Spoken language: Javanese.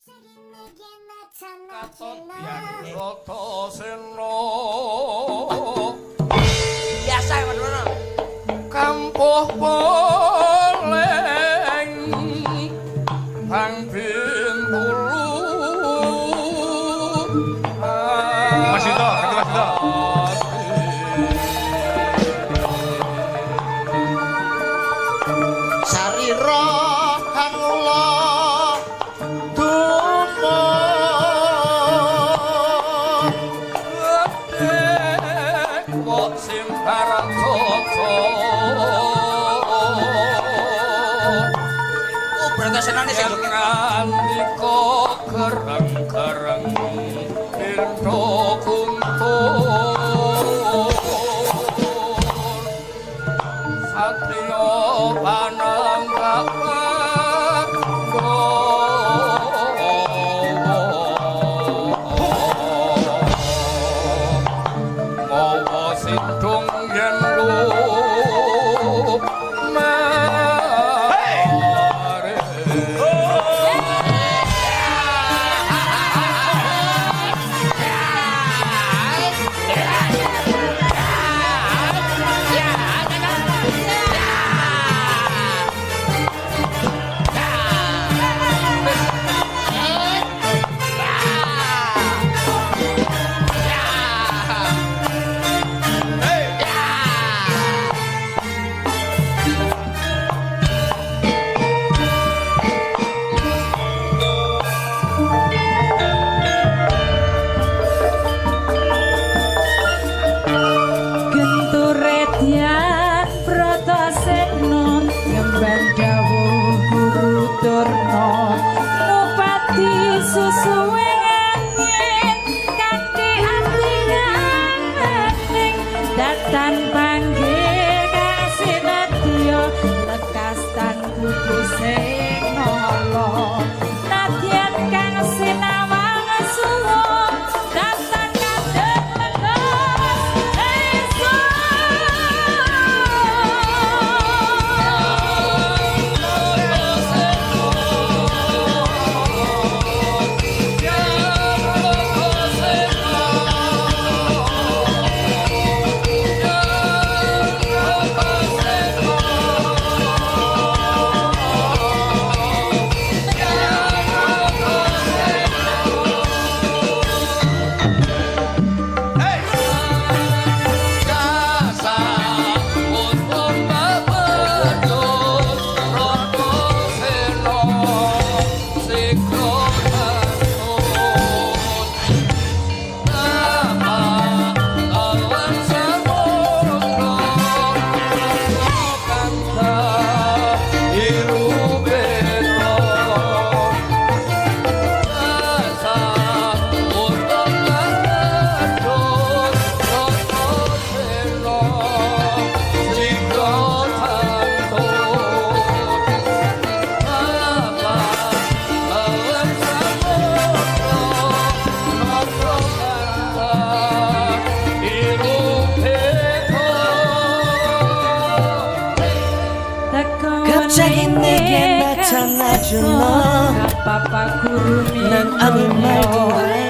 Biasa ya Mas Kampuh poleng Bang Bintulu Mas Yuto, ganti Mas Yuto. Sarira hanula kok simbarang soco berarti senane sing joget ngandika gereng-gereng pinto kuntur satrio pananggapan mawa sidung yen lu mare Genturedyan Bratasena ngemban dawuh Guru Durna nupati susuwe angin kanthi ati nganing datan panggih kasinadya lekas tan kudu sing nala nadyan kang sinawang suwung datan kadek lekas Captain Papa guru Nang angin maju